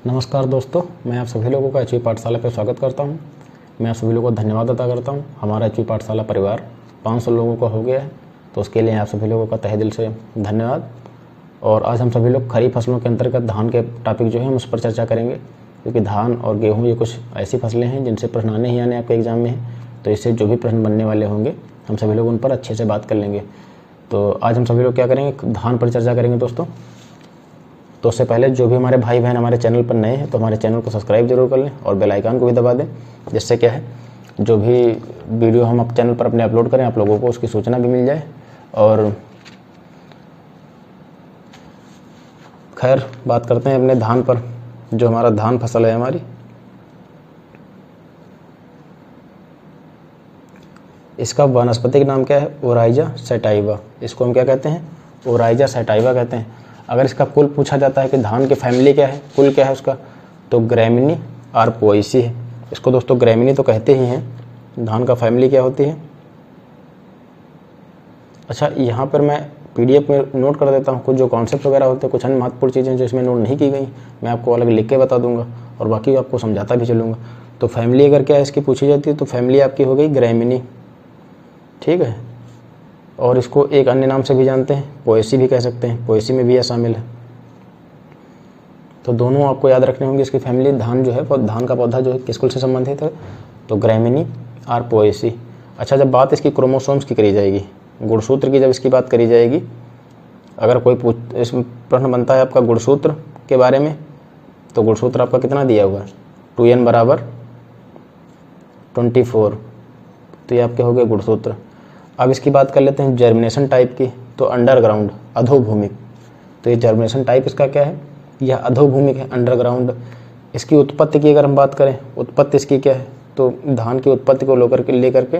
नमस्कार दोस्तों, मैं आप सभी लोगों का एचवी पाठशाला पर स्वागत करता हूं। मैं आप सभी लोगों को धन्यवाद अदा करता हूं। हमारा एचवी पाठशाला परिवार 500 लोगों का हो गया है, तो उसके लिए आप सभी लोगों का तहे दिल से धन्यवाद। और आज हम सभी लोग खरीफ फसलों के अंतर्गत धान के टॉपिक जो है हम उस पर चर्चा करेंगे, क्योंकि धान और गेहूँ ये कुछ ऐसी फसलें हैं जिनसे प्रश्न आने ही आने आपके एग्जाम में हैं। तो इससे जो भी प्रश्न बनने वाले होंगे हम सभी लोग उन पर अच्छे से बात कर लेंगे। तो आज हम सभी लोग क्या करेंगे, धान पर चर्चा करेंगे दोस्तों। तो उससे पहले जो भी हमारे भाई बहन हमारे चैनल पर नए हैं तो हमारे चैनल को सब्सक्राइब जरूर कर लें और बेल आइकन को भी दबा दें, जिससे क्या है जो भी वीडियो हम चैनल पर अपने अपलोड करें आप लोगों को उसकी सूचना भी मिल जाए। और खैर बात करते हैं अपने धान पर। जो हमारा धान फसल है हमारी, इसका वानस्पतिक नाम क्या है, ओराइजा सैटाइवा। इसको हम क्या कहते हैं, ओराइजा सैटाइवा कहते हैं। अगर इसका कुल पूछा जाता है कि धान की फैमिली क्या है, कुल क्या है उसका, तो ग्रैमिनी और पोएसी है। इसको दोस्तों ग्रैमिनी तो कहते ही हैं। धान का फैमिली क्या होती है। अच्छा, यहाँ पर मैं पीडीएफ में नोट कर देता हूँ कुछ जो कॉन्सेप्ट वगैरह होते हैं, कुछ अन्य महत्वपूर्ण चीज़ें जो इसमें नोट नहीं की गई मैं आपको अलग लिख के बता दूंगा और बाकी आपको समझाता भी चलूँगा। तो फैमिली अगर क्या है इसकी पूछी जाती है तो फैमिली आपकी हो गई ग्रैमिनी, ठीक है। और इसको एक अन्य नाम से भी जानते हैं, पोएसी भी कह सकते हैं, पोएसी में भी यह शामिल है। तो दोनों आपको याद रखने होंगे इसकी फैमिली। धान जो है धान का पौधा जो है किस कुल से संबंधित है, तो ग्रैमिनी और पोएसी। अच्छा, जब बात इसकी क्रोमोसोम्स की करी जाएगी, गुणसूत्र की जब इसकी बात करी जाएगी, अगर कोई इसमें प्रश्न बनता है आपका गुणसूत्र के बारे में, तो गुणसूत्र आपका कितना दिया हुआ है, 2n = 24। तो ये आपके हो गए गुणसूत्र। अब इसकी बात कर लेते हैं जर्मिनेशन टाइप की, तो अंडरग्राउंड अधोभूमिक। तो ये जर्मिनेशन टाइप इसका क्या है, यह अधोभूमिक है, अंडरग्राउंड। इसकी उत्पत्ति की अगर हम बात करें, उत्पत्ति इसकी क्या है, तो धान की उत्पत्ति को लेकर के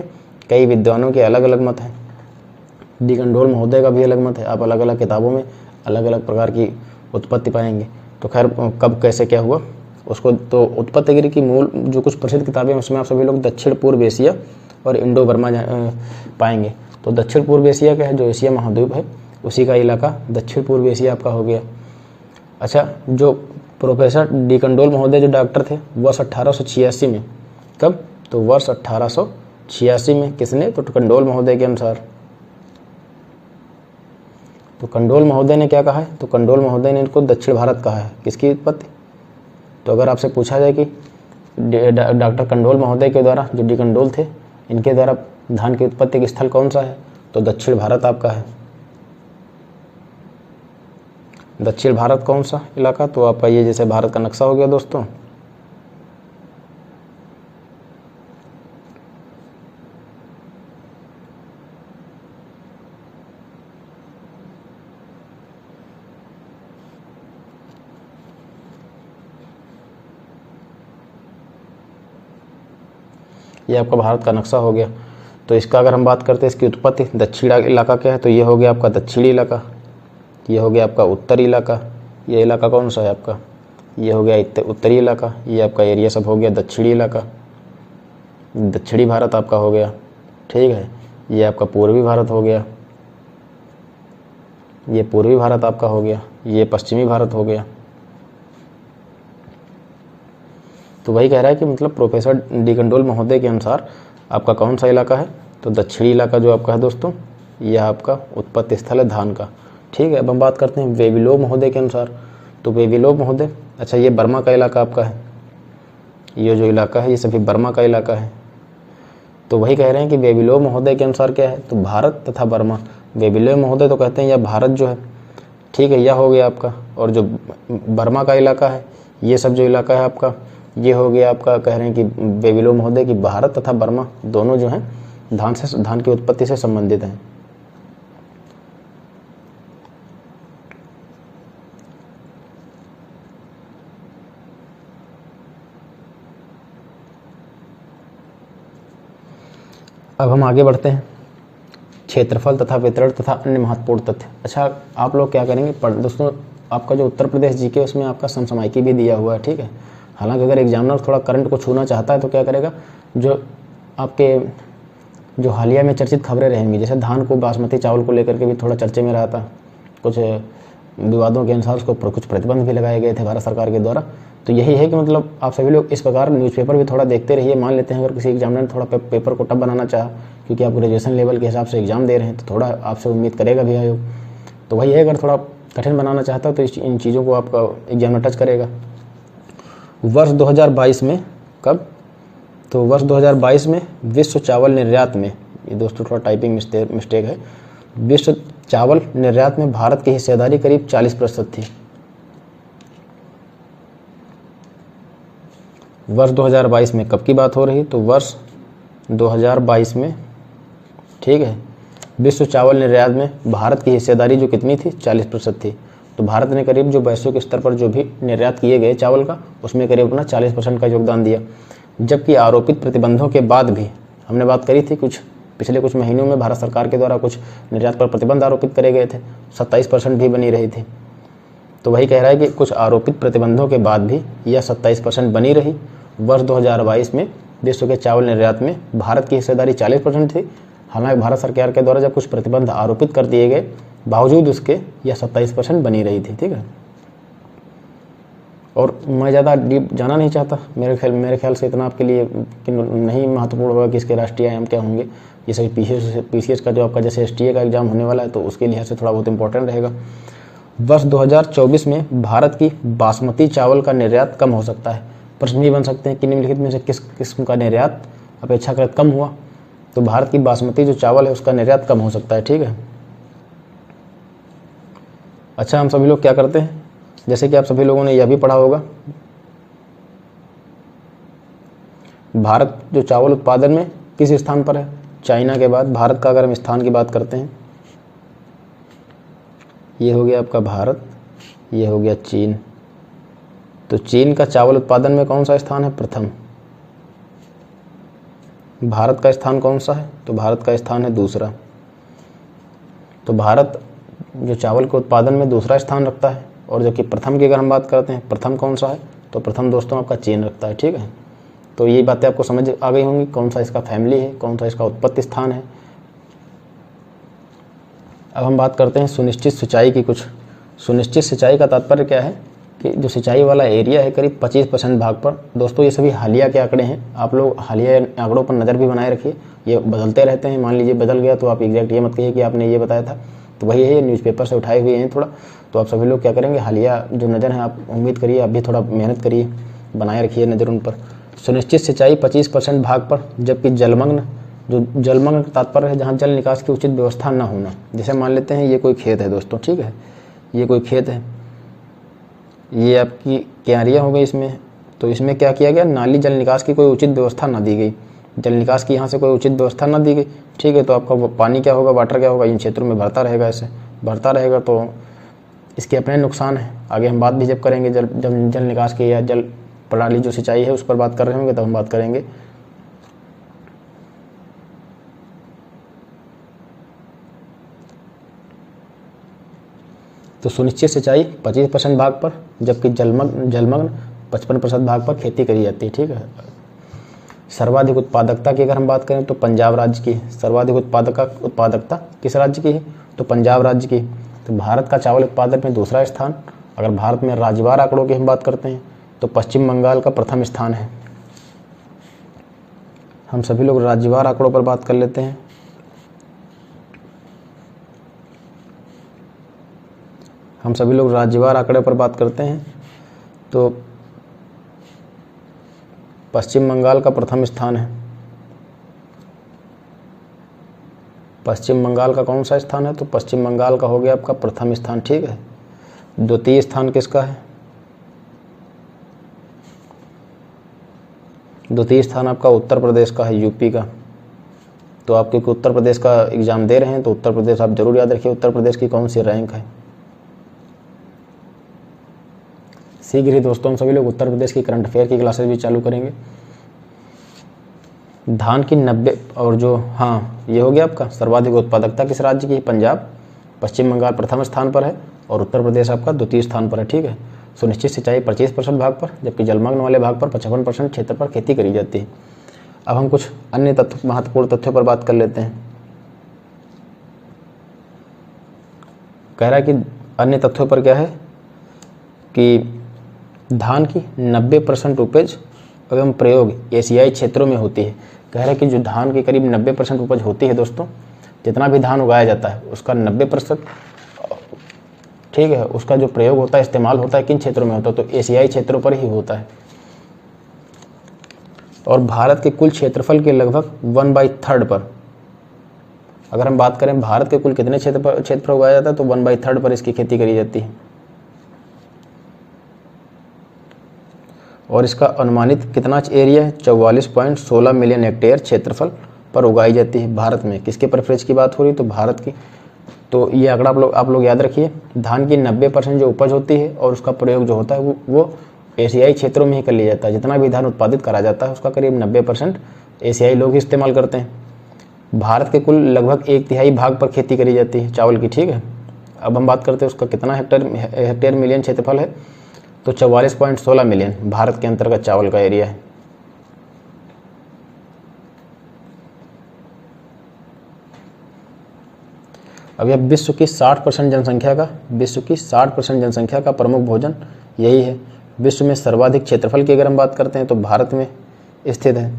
कई विद्वानों के अलग अलग मत हैं। डी कंडोल महोदय का भी अलग मत है। आप अलग अलग किताबों में अलग अलग प्रकार की उत्पत्ति पाएंगे। तो खैर कब कैसे क्या हुआ उसको, तो उत्पत्तिगिरी की मूल जो कुछ प्रसिद्ध किताबें हैं उसमें आप सभी लोग दक्षिण पूर्व एशिया और इंडो बर्मा पाएंगे। तो दक्षिण पूर्व एशिया क्या है, जो एशिया महाद्वीप है उसी का इलाका दक्षिण पूर्व एशिया आपका हो गया। अच्छा, जो प्रोफेसर डी कंडोल महोदय जो डॉक्टर थे, वर्ष 1886 में, कब, तो वर्ष 1886 में, किसने, तो कंडोल महोदय के अनुसार। तो कंडोल महोदय ने क्या कहा है, तो कंडोल महोदय ने इनको दक्षिण भारत कहा है, किसकी उत्पत्ति। तो अगर आपसे पूछा जाए कि डॉक्टर कंडोल महोदय के द्वारा, जो डी कंडोल थे, इनके द्वारा धान की उत्पत्ति का स्थल कौन सा है, तो दक्षिण भारत आपका है। दक्षिण भारत कौन सा इलाका, तो आपका ये जैसे भारत का नक्शा हो गया दोस्तों। ये आपका भारत का नक्शा हो गया। तो इसका अगर हम बात करते हैं इसकी उत्पत्ति, दक्षिण इलाका क्या है, तो ये हो गया आपका दक्षिणी इलाका, ये हो गया आपका उत्तरी इलाका। ये इलाका कौन सा है आपका, ये हो गया उत्तरी इलाका। ये आपका एरिया सब हो गया दक्षिणी इलाका, दक्षिणी भारत आपका हो गया, ठीक है। ये आपका पूर्वी भारत हो गया, ये पूर्वी भारत आपका हो गया, ये पश्चिमी भारत हो गया। तो वही कह रहा है कि मतलब प्रोफेसर डी कंडोल महोदय के अनुसार आपका कौन सा इलाका है, तो दक्षिणी इलाका जो आपका है दोस्तों, यह आपका उत्पत्ति स्थल है धान का, ठीक है। अब हम बात करते हैं वेबिलो महोदय के अनुसार। तो वेबिलो महोदय, अच्छा, ये बर्मा का इलाका आपका है, ये जो इलाका है ये सभी बर्मा का इलाका है। तो वही कह रहे हैं कि वेबिलो महोदय के अनुसार क्या है, तो भारत तथा बर्मा। वेबिलो महोदय तो कहते हैं यह भारत जो है, ठीक है, यह हो गया आपका। और जो बर्मा का इलाका है, ये सब जो इलाका है आपका, ये हो गया आपका, कह रहे हैं कि वेबिलो महोदय की भारत तथा बर्मा दोनों जो हैं धान की उत्पत्ति से संबंधित हैं। अब हम आगे बढ़ते हैं, क्षेत्रफल तथा वितरण तथा अन्य महत्वपूर्ण तथ्य। अच्छा, आप लोग क्या करेंगे दोस्तों, आपका जो उत्तर प्रदेश जीके उसमें आपका समसामयिकी भी दिया हुआ है, ठीक है। हालांकि अगर एग्जामिनर थोड़ा करंट को छूना चाहता है तो क्या करेगा, जो आपके जो हालिया में चर्चित खबरें रहेंगी, जैसे धान को बासमती चावल को लेकर के भी थोड़ा चर्चे में रहा था, कुछ विवादों के अनुसार उसके ऊपर कुछ प्रतिबंध भी लगाए गए थे भारत सरकार के द्वारा। तो यही है कि मतलब आप सभी लोग इस प्रकार न्यूज़पेपर भी थोड़ा देखते रहिए। मान लेते हैं अगर किसी एग्जामिनर ने थोड़ा पेपर को टफ बनाना चाहा, क्योंकि आप ग्रेजुएशन लेवल के हिसाब से एग्जाम दे रहे हैं, तो थोड़ा आपसे उम्मीद करेगा भी आयोग। तो वही है, अगर थोड़ा कठिन बनाना चाहता है तो इन चीज़ों को आपका एग्जामिनर टच करेगा। वर्ष 2022 में कब, तो वर्ष 2022 में विश्व चावल निर्यात में, ये दोस्तों थोड़ा टाइपिंग मिस्टेक है, विश्व चावल निर्यात में भारत की हिस्सेदारी करीब 40% थी। वर्ष 2022 में कब की बात हो रही, तो वर्ष 2022 में, ठीक है, विश्व चावल निर्यात में भारत की हिस्सेदारी जो कितनी थी, 40% थी। तो भारत ने करीब जो वैश्विक स्तर पर जो भी निर्यात किए गए चावल का, उसमें करीब अपना 40% का योगदान दिया। जबकि आरोपित प्रतिबंधों के बाद भी, हमने बात करी थी पिछले कुछ महीनों में भारत सरकार के द्वारा कुछ निर्यात पर प्रतिबंध आरोपित करे गए थे, 27% भी बनी रही थी। तो वही कह रहा है कि कुछ आरोपित प्रतिबंधों के बाद भी यह 27% बनी रही। वर्ष 2022 में विश्व के चावल निर्यात में भारत की हिस्सेदारी 40% थी। हालांकि भारत सरकार के द्वारा जब कुछ प्रतिबंध आरोपित कर दिए गए, बावजूद उसके यह 27% बनी रही थी। ठीक है, और मैं ज़्यादा डीप जाना नहीं चाहता, मेरे ख्याल से इतना आपके लिए नहीं महत्वपूर्ण होगा कि इसके राष्ट्रीय आयाम क्या होंगे। ये सभी पीसीएस का जो आपका जैसे एसटीए का एग्जाम होने वाला है, तो उसके लिहाज से थोड़ा बहुत इंपॉर्टेंट रहेगा। वर्ष 2024 में भारत की बासमती चावल का निर्यात कम हो सकता है। प्रश्न भी बन सकते हैं कि निम्नलिखित में से किस किस्म का निर्यात अपेक्षाकृत कम हुआ, तो भारत की बासमती जो चावल है उसका निर्यात कम हो सकता है। ठीक है, अच्छा, हम सभी लोग क्या करते हैं, जैसे कि आप सभी लोगों ने यह भी पढ़ा होगा, भारत जो चावल उत्पादन में किस स्थान पर है, चाइना के बाद भारत का अगर हम स्थान की बात करते हैं, ये हो गया आपका भारत, ये हो गया चीन। तो चीन का चावल उत्पादन में कौन सा स्थान है, प्रथम। भारत का स्थान कौन सा है, तो भारत का स्थान है दूसरा। तो भारत जो चावल के उत्पादन में दूसरा स्थान रखता है, और जबकि प्रथम की अगर हम बात करते हैं, प्रथम कौन सा है, तो प्रथम दोस्तों आपका चीन रखता है। ठीक है, तो ये बातें आपको समझ आ गई होंगी, कौन सा इसका फैमिली है, कौन सा इसका उत्पत्ति स्थान है। अब हम बात करते हैं सुनिश्चित सिंचाई की। कुछ सुनिश्चित सिंचाई का तात्पर्य क्या है कि जो सिंचाई वाला एरिया है करीब 25% भाग पर। दोस्तों ये सभी हालिया के आंकड़े हैं, आप लोग हालिया आंकड़ों पर नज़र भी बनाए रखिए, ये बदलते रहते हैं। मान लीजिए बदल गया तो आप एग्जैक्ट ये मत कहिए कि आपने ये बताया था, तो वही है, न्यूज़पेपर से उठाए हुए हैं थोड़ा। तो आप सभी लोग क्या करेंगे, हालिया जो नज़र है, आप उम्मीद करिए आप भी थोड़ा मेहनत करिए, बनाए रखिए नज़र उन पर। सुनिश्चित सिंचाई 25% भाग पर, जबकि जलमग्न, जो जलमग्न का तात्पर्य है जहाँ जल निकास की उचित व्यवस्था न होना। जैसे मान लेते हैं ये कोई खेत है दोस्तों, ठीक है, ये कोई खेत है, ये आपकी क्यारियाँ हो गई इसमें, तो इसमें क्या किया गया, नाली जल निकास की कोई उचित व्यवस्था ना दी गई, जल निकास की यहाँ से कोई उचित व्यवस्था ना दी गई। ठीक है, तो आपका पानी क्या होगा, वाटर क्या होगा, इन क्षेत्रों में भरता रहेगा, ऐसे भरता रहेगा, तो इसके अपने नुकसान है। आगे हम बात भी जब करेंगे जल निकास की या जल प्रणाली जो सिंचाई है उस पर बात कर रहे होंगे, तब हम बात करेंगे। तो सुनिश्चित सिंचाई 25% भाग पर, जबकि जलमग्न 55% भाग पर खेती करी जाती है। ठीक है, सर्वाधिक उत्पादकता की अगर हम बात करें तो पंजाब राज्य की सर्वाधिक उत्पादकता किस राज्य की है, तो पंजाब राज्य की। तो भारत का चावल उत्पादन में दूसरा स्थान। अगर भारत में राज्यवार आंकड़ों की हम बात करते हैं तो पश्चिम बंगाल का प्रथम स्थान है। हम सभी लोग राज्यवार आंकड़ों पर बात कर लेते हैं। हम सभी लोग राज्यवार आंकड़े पर बात करते हैं तो पश्चिम बंगाल का प्रथम स्थान है। पश्चिम बंगाल का कौन सा स्थान है, तो पश्चिम बंगाल का हो गया आपका प्रथम स्थान। ठीक है, द्वितीय स्थान किसका है, द्वितीय स्थान आपका उत्तर प्रदेश का है, यूपी का। तो आप क्योंकि उत्तर प्रदेश का एग्जाम दे रहे हैं तो उत्तर प्रदेश आप जरूर याद रखिए, उत्तर प्रदेश की कौन सी रैंक है। शीघ्र ही दोस्तों हम सभी लोग उत्तर प्रदेश की करंट अफेयर की क्लासेस भी चालू करेंगे। धान की 90 और जो ये हो गया आपका सर्वाधिक उत्पादकता किस राज्य की, पंजाब। पश्चिम बंगाल प्रथम स्थान पर है और उत्तर प्रदेश आपका द्वितीय स्थान पर है। ठीक है, सुनिश्चित सिंचाई 25% भाग पर, जबकि जलमग्न वाले भाग पर 55% क्षेत्र पर खेती करी जाती है। अब हम कुछ अन्य महत्वपूर्ण तथ्यों पर बात कर लेते हैं। कह रहा है कि अन्य तथ्यों पर क्या है कि धान की 90% उपज एवं प्रयोग एशियाई क्षेत्रों में होती है। कह रहा है कि जो धान की करीब 90% उपज होती है दोस्तों, जितना भी धान उगाया जाता है उसका 90%, ठीक है, उसका जो प्रयोग होता है, इस्तेमाल होता है, किन क्षेत्रों में होता है, तो एशियाई क्षेत्रों पर ही होता है। और भारत के कुल क्षेत्रफल के लगभग 1/3 पर, अगर हम बात करें भारत के कुल कितने क्षेत्र पर उगाया जाता है, तो 1/3 पर इसकी खेती करी जाती है। और इसका अनुमानित कितना एरिया है, 44.16 मिलियन हेक्टेयर क्षेत्रफल पर उगाई जाती है भारत में। किसके प्रेफरेंस की बात हो रही, तो भारत की। तो ये आंकड़ा आप लोग याद रखिए, धान की 90% जो उपज होती है और उसका प्रयोग जो होता है वो एशियाई क्षेत्रों में ही कर लिया जाता है। जितना भी धान उत्पादित करा जाता है उसका करीब 90% एशियाई लोग ही इस्तेमाल करते हैं। भारत के कुल लगभग 1/3 भाग पर खेती करी जाती है चावल की, ठीक है। अब हम बात करते हैं उसका कितना हेक्टेयर मिलियन क्षेत्रफल है, तो 44.16 मिलियन भारत के अंतर्गत चावल का एरिया है। अब यह विश्व की 60% जनसंख्या का प्रमुख भोजन यही है। विश्व में सर्वाधिक क्षेत्रफल की अगर हम बात करते हैं तो भारत में स्थित है।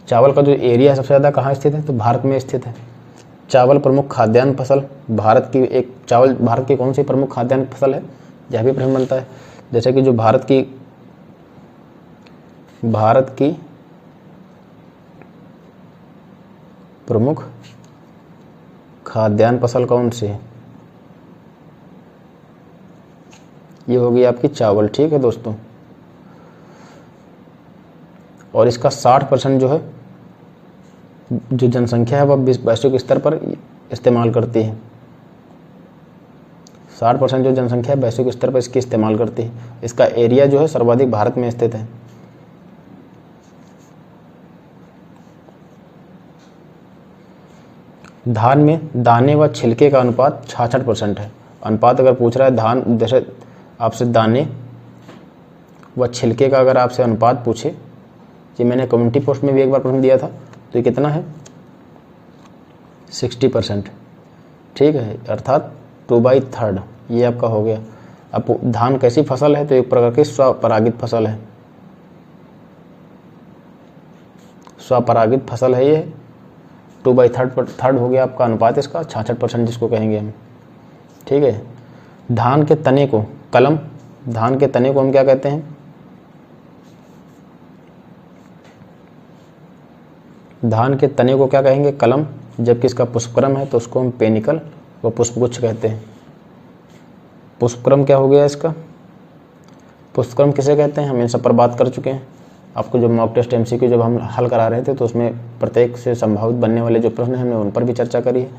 चावल का जो एरिया है सबसे ज़्यादा कहाँ स्थित है, तो भारत में स्थित है। चावल प्रमुख खाद्यान्न फसल, भारत की कौन सी प्रमुख खाद्यान्न फसल है, यह भी प्रश्न बनता है। जैसे कि जो भारत की प्रमुख खाद्यान्न फसल कौन सी है, ये होगी आपकी चावल, ठीक है दोस्तों। और इसका 60% जो है, जो जनसंख्या है वह वैश्विक स्तर पर इस्तेमाल करती है। 60% जो जनसंख्या है वैश्विक स्तर पर इसकी इस्तेमाल करती है। इसका एरिया जो है सर्वाधिक भारत में स्थित है। धान में दाने व छिलके का अनुपात 66% है। अनुपात अगर पूछ रहा है धान, जैसे आपसे दाने व छिलके का अगर आपसे अनुपात पूछे, कि मैंने कम्युनिटी पोस्ट में भी एक बार प्रश्न दिया था, तो ये कितना है, 60%, ठीक है, अर्थात 2/3 ये आपका हो गया। अब धान कैसी फसल है, तो एक प्रकार की स्वपरागित फसल है। स्वपरागित फसल है ये, 2/3 हो गया आपका अनुपात इसका, 66% जिसको कहेंगे हम, ठीक है। धान के तने को कलम, धान के तने को हम क्या कहते हैं, धान के तने को क्या कहेंगे, कलम। जबकि इसका पुष्पक्रम है तो उसको हम पेनिकल व पुष्पगुच्छ कहते हैं। पुष्पक्रम क्या हो गया इसका, पुष्पक्रम किसे कहते हैं, हम इन सब पर बात कर चुके हैं। आपको जो मॉक टेस्ट MCQ जब हम हल करा रहे थे तो उसमें प्रत्येक से संभावित बनने वाले जो प्रश्न हैं हमने उन पर भी चर्चा करी है,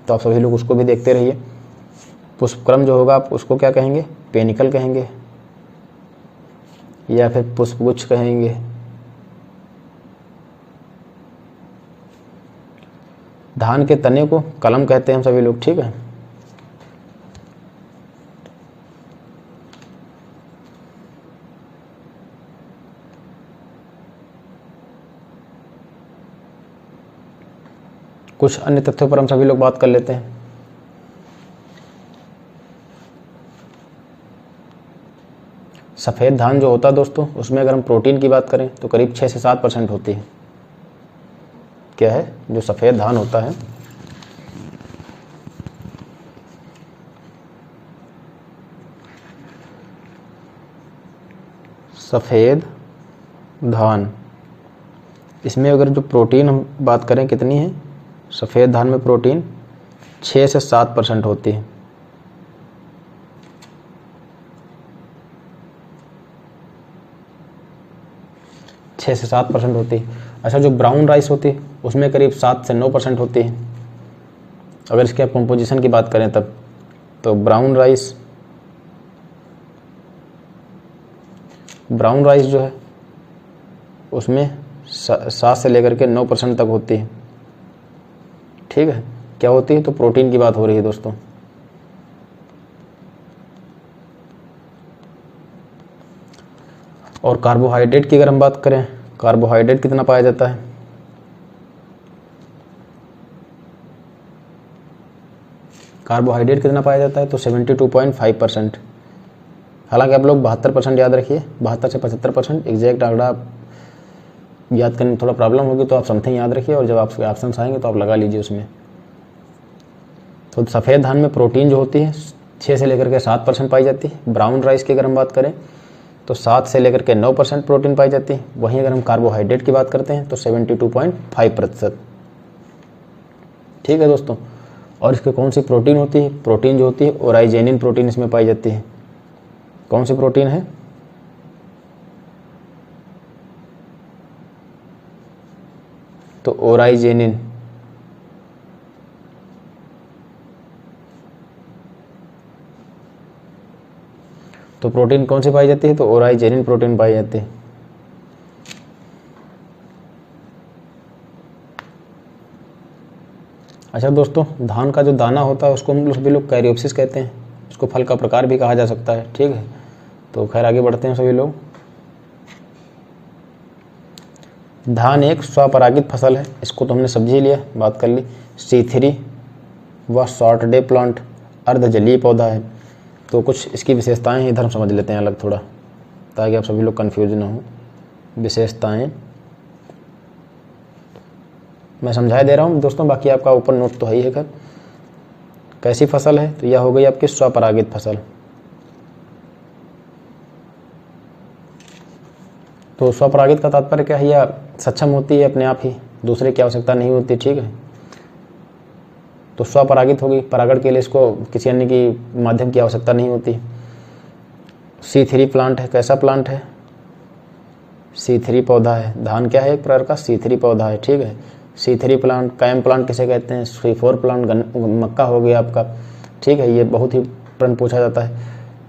तो आप सभी लोग उसको भी देखते रहिए। पुष्पक्रम जो होगा आप उसको क्या कहेंगे, पेनिकल कहेंगे या फिर पुष्पगुच्छ कहेंगे। धान के तने को कलम कहते हैं हम सभी लोग, ठीक है। कुछ अन्य तथ्यों पर हम सभी लोग बात कर लेते हैं। सफ़ेद धान जो होता है दोस्तों, उसमें अगर हम प्रोटीन की बात करें तो करीब 6 से 7% होती है। क्या है, जो सफ़ेद धान होता है, सफ़ेद धान, इसमें अगर जो प्रोटीन हम बात करें कितनी है, सफ़ेद धान में प्रोटीन 6 से 7% होती है। छः से 7% होती है। अच्छा, जो ब्राउन राइस होती है उसमें करीब 7 से 9% होती है। अगर इसके आप कंपोजिशन की बात करें तब, तो ब्राउन राइस जो है उसमें 7 से लेकर के 9% तक होती है, ठीक है। क्या होती है, तो प्रोटीन की बात हो रही है दोस्तों। और कार्बोहाइड्रेट की अगर हम बात करें, कार्बोहाइड्रेट कितना पाया जाता है, कार्बोहाइड्रेट कितना पाया जाता है, तो 72.5%। हालांकि आप लोग 72% याद रखिए, 72 से 75%। एग्जैक्ट आंकड़ा आप याद करने में थोड़ा प्रॉब्लम होगी, तो आप समथिंग याद रखिए और जब आपके ऑप्शन आएंगे तो आप लगा लीजिए उसमें। तो सफ़ेद धान में प्रोटीन जो होती है 6 से लेकर के 7% पाई जाती है। ब्राउन राइस की अगर हम बात करें तो 7 से लेकर के 9% प्रोटीन पाई जाती है। वहीं अगर हम कार्बोहाइड्रेट की बात करते हैं तो 72.5%। ठीक है दोस्तों। और इसके कौन सी प्रोटीन होती है, प्रोटीन जो होती है ओराइजेनिन प्रोटीन इसमें पाई जाती है। कौन सी प्रोटीन है, तो ओराइजेनिन। तो प्रोटीन कौन सी पाई जाती है, तो ओराइजेनिन प्रोटीन पाई जाती है। अच्छा दोस्तों, धान का जो दाना होता है उसको हम लोग सभी लोग कैरियोप्सिस कहते हैं। उसको फल का प्रकार भी कहा जा सकता है। ठीक है, तो खैर आगे बढ़ते हैं सभी लोग। धान एक स्वपरागित फसल है, इसको तो हमने समझ ही लिया, बात कर ली। C3 व शॉर्ट डे प्लांट अर्धजलीय पौधा है। तो कुछ इसकी विशेषताएं हैं, इधर हम समझ लेते हैं अलग थोड़ा, ताकि आप सभी लोग कन्फ्यूज ना हो। विशेषताएं मैं समझाए दे रहा हूँ दोस्तों, बाकी आपका ऊपर नोट तो है ही है। कर कैसी फसल है, तो यह हो गई आपकी स्वपरागित फसल। तो स्वपरागित का तात्पर्य क्या है, यह सक्षम होती है अपने आप ही, दूसरे की आवश्यकता नहीं होती। ठीक है, तो स्वपरागित होगी, परागण के लिए इसको किसी अन्य की माध्यम की आवश्यकता नहीं होती। C3 प्लांट है, कैसा प्लांट है, C3 पौधा है। धान क्या है, एक प्रकार का C3 पौधा है। ठीक है, C3 प्लांट, कैम प्लांट किसे कहते हैं, C4 प्लांट मक्का हो गया आपका। ठीक है, ये बहुत ही प्रश्न पूछा जाता है,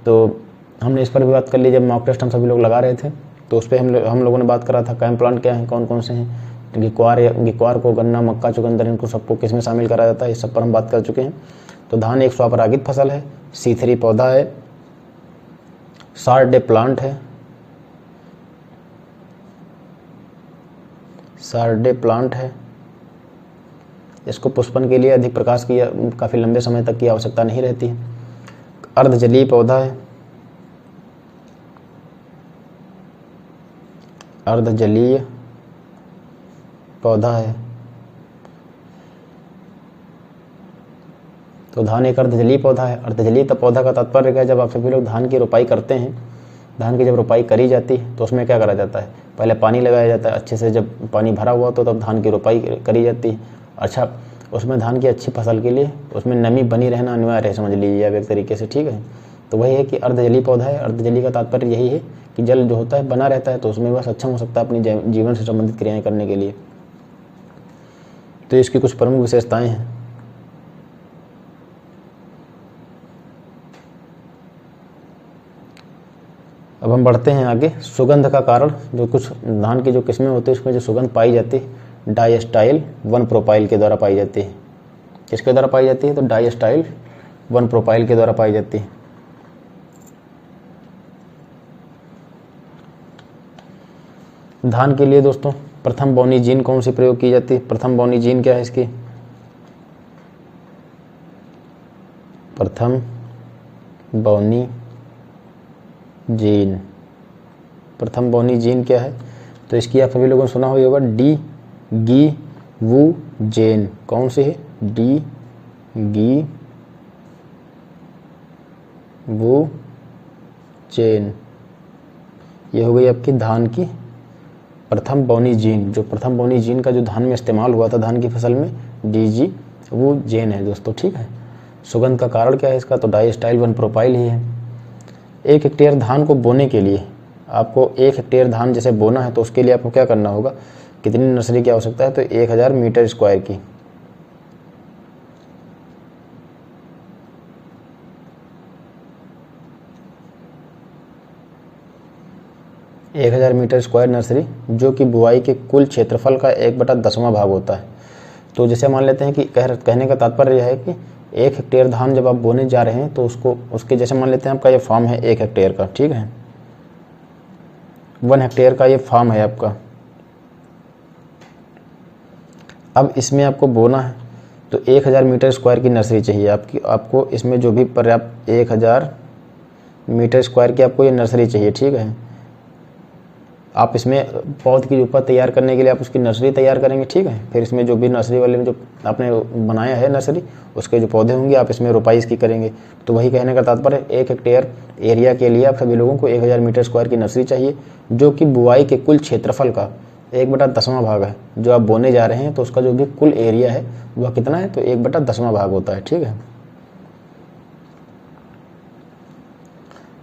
तो हमने इस पर भी बात कर ली जब मॉक टेस्ट हम सभी लोग लगा रहे थे, तो उस पर हम लोगों ने बात करा था कैम प्लांट क्या है, कौन कौन से हैं। गिक्वार को गन्ना, मक्का, चुकंदर, इनको सबको किस में शामिल करा जाता है, इस सब पर हम बात कर चुके हैं। तो धान एक स्वपरागित फसल है, C3 पौधा है, शॉर्ट डे प्लांट है, शॉर्ट डे प्लांट है। इसको पुष्पन के लिए अधिक प्रकाश की काफ़ी लंबे समय तक की आवश्यकता नहीं रहती है। अर्धजलीय पौधा है, अर्धजलीय पौधा है। तो धान एक अर्धजलीय पौधा है। अर्धजलीय पौधा का तात्पर्य क्या है, जब आप सभी लोग धान की रोपाई करते हैं, धान की जब रोपाई करी जाती है तो उसमें क्या करा जाता है, पहले पानी लगाया जाता है अच्छे से, जब पानी भरा हुआ तो तब धान की रोपाई करी जाती है। अच्छा, उसमें धान की अच्छी फसल के लिए उसमें नमी बनी रहना अनिवार्य है, समझ लीजिए आप एक तरीके से। ठीक है, तो वही है कि अर्धजलीय पौधा है। अर्धजलीय का तात्पर्य यही है कि जल जो होता है बना रहता है, तो उसमें वह सक्षम हो सकता है अपनी जीवन से संबंधित क्रियाएं करने के लिए। तो इसकी कुछ प्रमुख विशेषताएं हैं। अब हम बढ़ते हैं आगे। सुगंध का कारण, जो कुछ धान की जो किस्में होती है उसमें जो सुगंध पाई जाती है डाइएस्टाइल 1 प्रोपाइल के द्वारा पाई जाती है। किसके द्वारा पाई जाती है, तो डाइएस्टाइल 1 प्रोपाइल के द्वारा पाई जाती है। धान के लिए दोस्तों प्रथम बोनी जीन कौन सी प्रयोग की जाती है, प्रथम बोनी जीन क्या है इसकी, प्रथम बोनी जीन, प्रथम बोनी जीन क्या है, तो इसकी आप सभी लोगों ने सुना होगा डी गी वू जेन। कौन सी है, डी गी वू जेन। ये हो गई आपकी धान की प्रथम बोनी जीन। जो प्रथम बोनी जीन का जो धान में इस्तेमाल हुआ था धान की फसल में, DG वो जेन है दोस्तों। ठीक है, सुगंध का कारण क्या है इसका, तो डाइएस्टाइल 1 प्रोपाइल ही है। 1 हेक्टेयर धान को बोने के लिए आपको 1 हेक्टेयर धान जैसे बोना है तो उसके लिए आपको क्या करना होगा, कितनी नर्सरी की आवश्यकता है, तो 1000 मीटर स्क्वायर की। एक 1000 मीटर स्क्वायर नर्सरी, जो कि बुआई के कुल क्षेत्रफल का 1/10वां भाग होता है। तो जैसे मान लेते हैं कि कहने का तात्पर्य यह है कि 1 हेक्टेयर धान जब आप बोने जा रहे हैं तो उसके जैसे मान लेते हैं आपका ये फार्म है 1 हेक्टेयर का। ठीक है, 1 हेक्टेयर का ये फार्म है आपका। अब इसमें आपको बोना है तो 1000 मीटर स्क्वायर की नर्सरी चाहिए आपको इसमें जो भी पर्याप्त 1000 मीटर स्क्वायर की आपको ये नर्सरी चाहिए, ठीक है। आप इसमें पौध की उपज तैयार करने के लिए आप उसकी नर्सरी तैयार करेंगे, ठीक है। फिर इसमें जो भी नर्सरी वाले में जो आपने बनाया है नर्सरी, उसके जो पौधे होंगे आप इसमें रोपाई इसकी करेंगे। तो वही कहने का तात्पर्य 1 हेक्टेयर एरिया के लिए आप सभी लोगों को 1000 मीटर स्क्वायर की नर्सरी चाहिए, जो कि बुआई के कुल क्षेत्रफल का 1/10वां भाग है। जो आप बोने जा रहे हैं तो उसका जो भी कुल एरिया है वह कितना है, तो 1/10वां भाग होता है, ठीक है।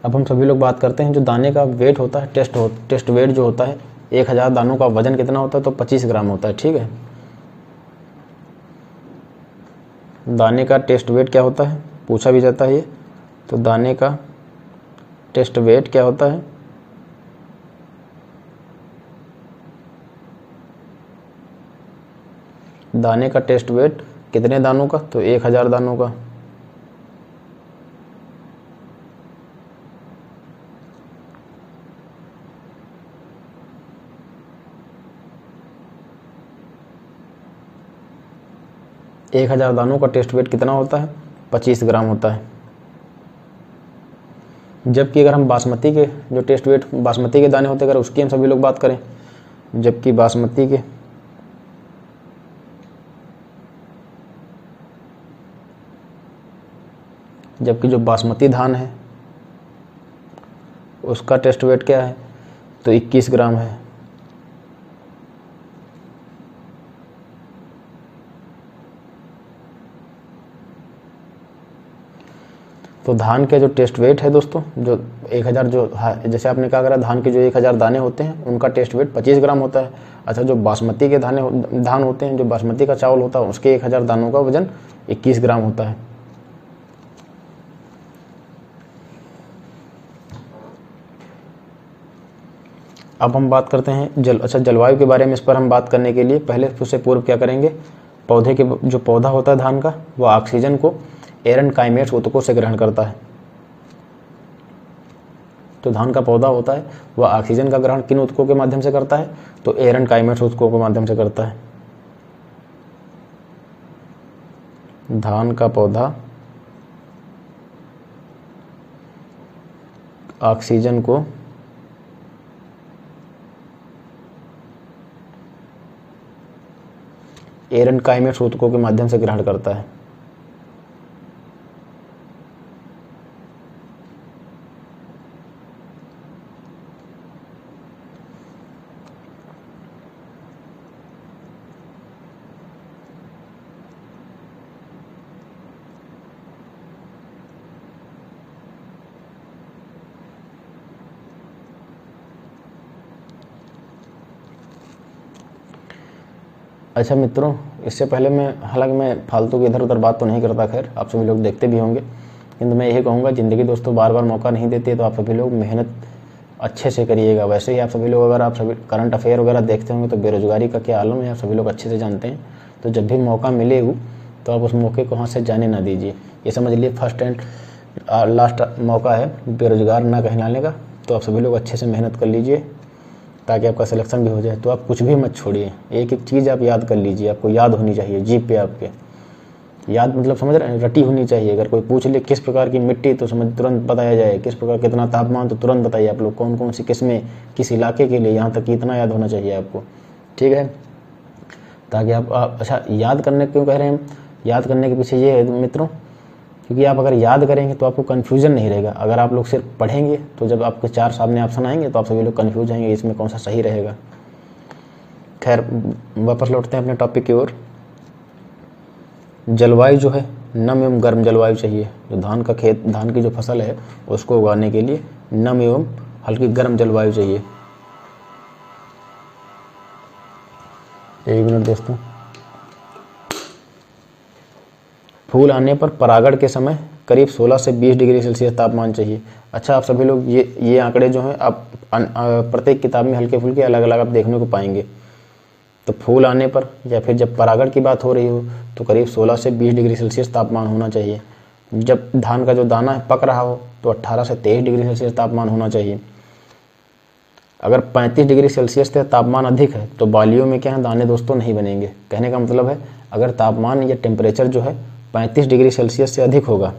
अब हम सभी लोग बात करते हैं जो दाने का वेट होता है, टेस्ट वेट जो होता है, 1000 दानों का वजन कितना होता है, तो 25 ग्राम होता है, ठीक है। दाने का टेस्ट वेट क्या होता है, पूछा भी जाता है ये। तो दाने का टेस्ट वेट क्या होता है, दाने का टेस्ट वेट कितने दानों का, तो 1000 दानों का। एक 1000 दानों का टेस्ट वेट कितना होता है, 25 ग्राम होता है। जबकि अगर हम बासमती के जो टेस्ट वेट बासमती के दाने होते हैं, अगर उसकी हम सभी लोग बात करें, जबकि जो बासमती धान है उसका टेस्ट वेट क्या है, तो 21 ग्राम है। तो धान के जो टेस्ट वेट है दोस्तों, जो 1000 जैसे आपने कहा, अगर धान के जो 1000 दाने होते हैं उनका टेस्ट वेट 25 ग्राम होता है। अच्छा, जो बासमती के धान होते हैं, जो बासमती का चावल होता है, उसके 1000 दानों का वजन 21 ग्राम होता है। अब हम बात करते हैं जलवायु के बारे में। इस पर हम बात करने के लिए पहले उससे पूर्व क्या करेंगे, जो पौधा होता है धान का, वह ऑक्सीजन को एरनकाइमेट्स ऊतकों से ग्रहण करता है। तो धान का पौधा होता है वह ऑक्सीजन का ग्रहण किन ऊतकों के माध्यम से करता है, तो एरनकाइमेट्स ऊतकों के माध्यम से करता है। धान का पौधा ऑक्सीजन को एरनकाइमेट्स ऊतकों के माध्यम से ग्रहण करता है। अच्छा मित्रों, इससे पहले हालांकि मैं फालतू की इधर उधर बात तो नहीं करता, खैर आप सभी लोग देखते भी होंगे, किंतु मैं यही कहूँगा, ज़िंदगी दोस्तों बार बार मौका नहीं देती है, तो आप सभी लोग मेहनत अच्छे से करिएगा। वैसे ही आप सभी लोग, अगर आप सभी करंट अफेयर वगैरह देखते होंगे, तो बेरोजगारी का क्या आलम है आप सभी लोग अच्छे से जानते हैं। तो जब भी मौका मिले तो आप उस मौके को हाथ से जाने ना दीजिए। ये समझ लिए फर्स्ट एंड लास्ट मौका है बेरोजगार ना कहलाने का। तो आप सभी लोग अच्छे से मेहनत कर लीजिए ताकि आपका सिलेक्शन भी हो जाए। तो आप कुछ भी मत छोड़िए, एक एक चीज़ आप याद कर लीजिए, आपको याद होनी चाहिए, जीप पे आपके याद, मतलब समझ रहे हैं, रटी होनी चाहिए। अगर कोई पूछ ले किस प्रकार की मिट्टी, तो समझ तुरंत बताया जाए, किस प्रकार कितना तापमान, तो तुरंत बताइए आप लोग कौन कौन सी किस्में किस इलाके के लिए, यहाँ तक कि इतना याद होना चाहिए आपको, ठीक है। ताकि आप अच्छा याद करने क्यों कह रहे हैं, याद करने के पीछे ये है मित्रों, क्योंकि आप अगर याद करेंगे तो आपको कन्फ्यूजन नहीं रहेगा। अगर आप लोग सिर्फ पढ़ेंगे तो जब आपके 4 सामने ऑप्शन आएंगे तो आप सभी लोग कन्फ्यूज आएंगे इसमें कौन सा सही रहेगा। खैर वापस लौटते हैं अपने टॉपिक की ओर। जलवायु जो है नम एवं गर्म जलवायु चाहिए। जो धान की जो फसल है उसको उगाने के लिए नम एवं हल्की गर्म जलवायु चाहिए। एक मिनट दोस्तों। फूल आने पर परागण के समय करीब 16 से 20 डिग्री सेल्सियस तापमान चाहिए। अच्छा, आप सभी लोग ये आंकड़े जो हैं आप प्रत्येक किताब में हल्के फुल्के अलग अलग आप देखने को पाएंगे। तो फूल आने पर या फिर जब परागण की बात हो रही हो तो करीब 16 से 20 डिग्री सेल्सियस तापमान होना चाहिए। जब धान का जो दाना है पक रहा हो तो 18 से 23 डिग्री सेल्सियस तापमान होना चाहिए। अगर 35 डिग्री सेल्सियस से तापमान अधिक है तो बालियों में क्या है, दाने दोस्तों नहीं बनेंगे। कहने का मतलब है अगर तापमान या टेम्परेचर जो है 35 डिग्री सेल्सियस से अधिक होगा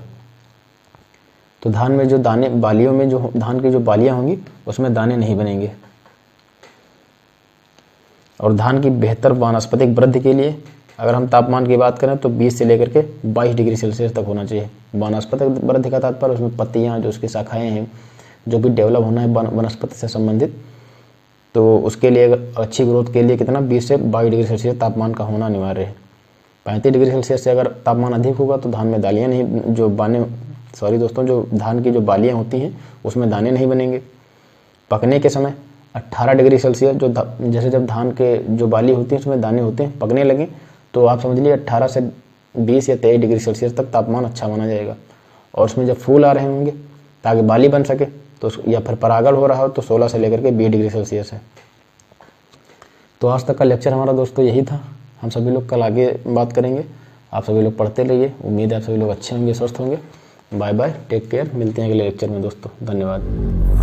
तो धान में जो दाने, बालियों में जो धान की जो बालियाँ होंगी उसमें दाने नहीं बनेंगे। और धान की बेहतर वानस्पतिक वृद्धि के लिए अगर हम तापमान की बात करें तो 20 से लेकर के 22 डिग्री सेल्सियस तक होना चाहिए। वानस्पतिक वृद्धि का तात्पर्य उसमें पत्तियाँ, जो उसकी शाखाएँ हैं, जो भी डेवलप होना है वनस्पति से संबंधित, तो उसके लिए अच्छी ग्रोथ के लिए कितना 20 से 22 डिग्री सेल्सियस तापमान का होना अनिवार्य है। 35 डिग्री सेल्सियस से अगर तापमान अधिक होगा तो धान में दालियाँ नहीं, जो धान की जो बालियाँ होती हैं उसमें दाने नहीं बनेंगे। पकने के समय 18 डिग्री सेल्सियस जैसे जब धान के जो बाली होती है उसमें दाने होते हैं, पकने लगे तो आप समझ लीजिए 18 से 20 या 23 डिग्री सेल्सियस तक तापमान अच्छा माना जाएगा। और उसमें जब फूल आ रहे होंगे ताकि बाली बन सके तो या फिर परागण हो रहा हो तो 16 से लेकर के 20 डिग्री सेल्सियस है। तो आज तक का लेक्चर हमारा दोस्तों यही था। हम सभी लोग कल आगे बात करेंगे। आप सभी लोग पढ़ते रहिए। उम्मीद है आप सभी लोग अच्छे होंगे, स्वस्थ होंगे। Bye bye, take care. मिलते हैं अगले लेक्चर में दोस्तों। धन्यवाद।